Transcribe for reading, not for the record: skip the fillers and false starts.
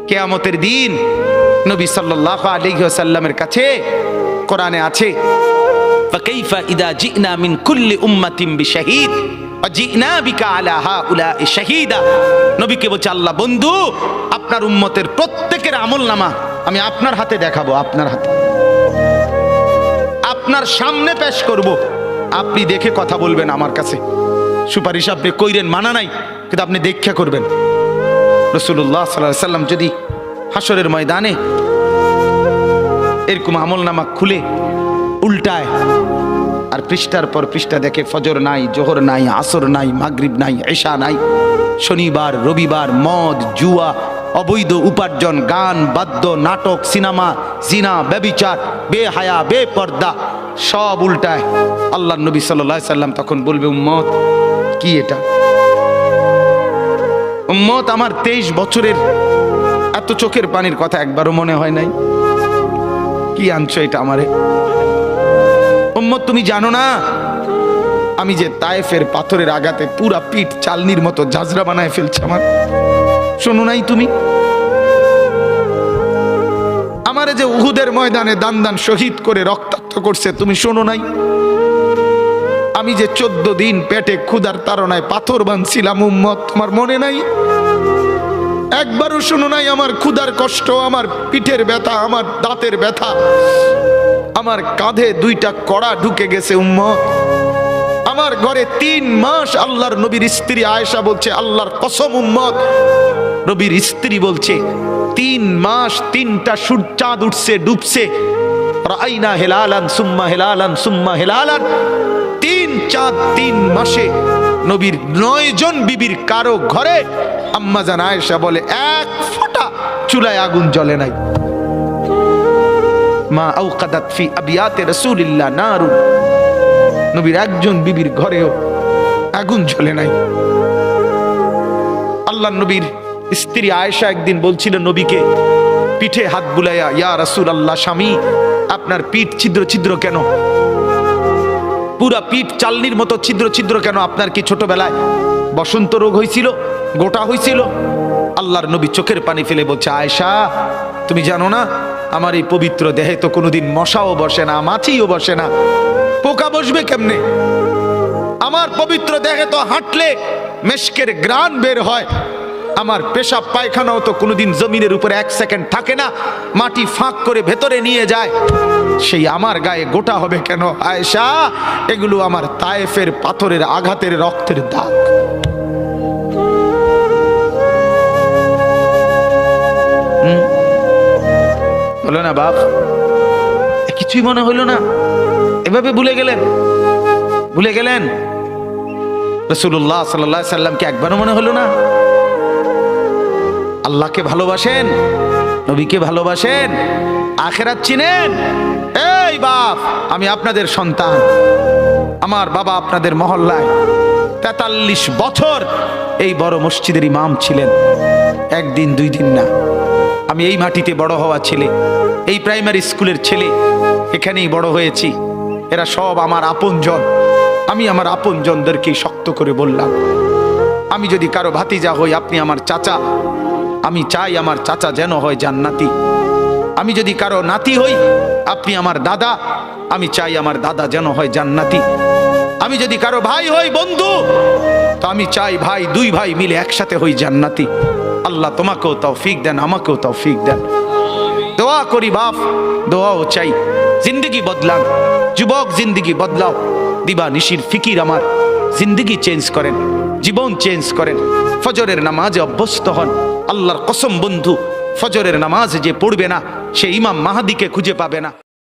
কিয়ামতের দিন নবী সাল্লাল্লাহু আলাইহি ওয়াসাল্লামের কাছে কোরআনে আছে, ফাকাইফা ইদা জিনা মিন কুল্লি উম্মাতিন বিশাহিদ ওয়া জিনা বিকা আলা হাউলাই শাহিদা। নবীকে বলছে আল্লাহ, বন্ধু আপনার উম্মতের প্রত্যেকের আমলনামা আমি আপনার হাতে দেখাবো, আপনার হাতে, আপনার সামনে পেশ করব, আপনি দেখে কথা বলবেন আমার কাছে। সুপারিশ আপনি কইরেন, মানা নাই, কিন্তু আপনি দেখা করবেন। রাসূলুল্লাহ সাল্লাল্লাহু আলাইহি ওয়াসাল্লাম যদি হাসরের ময়দানে এরকম আমলনামা খুলে উল্টায় আর পৃষ্ঠার পর পৃষ্ঠা দেখে ফজর নাই, জোহর নাই, আসর নাই, মাগরিব নাই, ঈশা নাই, শনিবার রবিবার, মদ জুয়া, অবৈধ উপার্জন, গান বাদ্য, নাটক, সিনেমা, জিনা, ব্যভিচার, বেহায়া, বেপর্দা সব উল্টায়। আল্লাহর নবী সাল্লাল্লাহু আলাইহি সাল্লাম তখন বলবে, উম্মত কি এটা? উম্মত আমার 23 বছরের এত চোখের পানির কথা একবারও মনে হয় নাই? কি আনছো এটা আমারে? উম্মত তুমি জানো না আমি যে তায়েফের পাথরের আঘাতে পুরা পিঠ চালনির মতো ঝাঁঝরা বানায় ফেলছে আমার? শোনো নাই তুমি? আমারে যে উহুদের ময়দানে দান দান শহীদ করে রক্তাক্ত করছে, তুমি শোনো নাই? আমি যে 14 দিন পেটে ক্ষুধার তাড়নায় পাথর বাঁধছিলাম, উম্মত তোমার মনে নাই? একবারও শোনো নাই আমার ক্ষুধার কষ্ট, আমার পিঠের ব্যথা, আমার দাঁতের ব্যথা, আমার কাঁধে 2টা কড়া ঢুকে গেছে উম্মত। আমার ঘরে 3 মাস আল্লাহর নবীর স্ত্রী আয়েশা বলছে, আল্লাহর কসম উম্মত, নবীর স্ত্রী বলছে 3 মাস 3টা চাঁদ উঠছে ডুবছে, রাআইনা হিলালান সুম্মা হিলালান সুম্মা হিলালান, 3 চাঁদ 3 মাসে নবীর 9 জন বিবির কারো ঘরে আম্মা জান আয়েশা বলে 1 ফোঁটা চুলায় আগুন জ্বলে নাই। মা আওকাদাত ফি আবিয়াতে রাসূলিল্লাহ নারুন, নবীর একজন বিবির ঘরেও আগুন জ্বলে নাই। আল্লাহর নবীর স্ত্রী আয়েশা একদিন বলছিল নবীকে পিঠে হাত বুলাইয়া, ইয়া রাসূলুল্লাহ, স্বামী আপনার পিঠ ছিদ্র ছিদ্র কেন? পুরা পিঠ চালনির মতো ছিদ্র ছিদ্র কেন? আপনার কি ছোটবেলায় বসন্ত রোগ হয়েছিল, গোটা হয়েছিল? আল্লাহর নবী চোখের পানি ফেলে বলছে, আয়েশা তুমি জানো না আমার এই পবিত্র দেহে তো কোনোদিন মশাও বসে না, মাছিও বসে না, পোকা বসবে কেমনে? আমার পবিত্র দেহে তো হাঁটলে মেশকের গ্রান বের হয়, আমার পেশাব পায়খানাও তো কোনোদিন জমিনের উপরে 1 সেকেন্ড থাকে না, মাটি ফাঁক করে ভেতরে নিয়ে যায়, সেই আমার গায়ে গোটা হবে কেন? আয়েশা এগুলো আমার তায়েফের পাথরের আঘাতের রক্তের দাগ। বলো না বাপ, কিছুই মনে হইল না? এভাবে ভুলে গেলেন? ভুলে গেলেন রাসূলুল্লাহ সাল্লাল্লাহু আলাইহি সাল্লামকে একবারও মনে হলো না? আল্লাহকে ভালোবাসেন, নবীকে ভালোবাসেন, আখিরাত চিনেন? এই বাপ, আমি আপনাদের সন্তান, আমার বাবা আপনাদের মহল্লায় 43 বছর এই বড় মসজিদের ইমাম ছিলেন, 1 দিন 2 দিন না। আমি এই মাটিতে বড় হওয়া ছেলে, এই প্রাইমারি স্কুলের ছেলে, এখানেই বড় হয়েছি। এরা সব আমার আপনজন। আমি আমার আপনজনদেরকে শক্ত করে বললাম, আমি যদি কারো ভাতিজা হই আপনি আমার চাচা, আমি চাই আমার চাচা যেন হয় জান্নাতি। আমি যদি কারো নাতি হই আপনি আমার দাদা, আমি চাই আমার দাদা যেন হয় জান্নাতি। আমি যদি কারো ভাই হই বন্ধু, তো আমি চাই ভাই 2 ভাই মিলে একসাথে হই জান্নাতি। আল্লাহ তোমাকেও তৌফিক দেন, আমাকেও তৌফিক দেন। দোয়া করি বাপ, দোয়াও চাই। জিন্দগি বদলান যুবক, জিন্দগি বদলাও। দিবা নিশির ফিকির আমার, জিন্দগি চেঞ্জ করেন, জীবন চেঞ্জ করেন। ফজরের নামাজে অভ্যস্ত হন। আল্লাহর কসম বন্ধু, ফজরের নামাজ যে পড়বে না সে ইমাম মাহাদিকে খুঁজে পাবে না।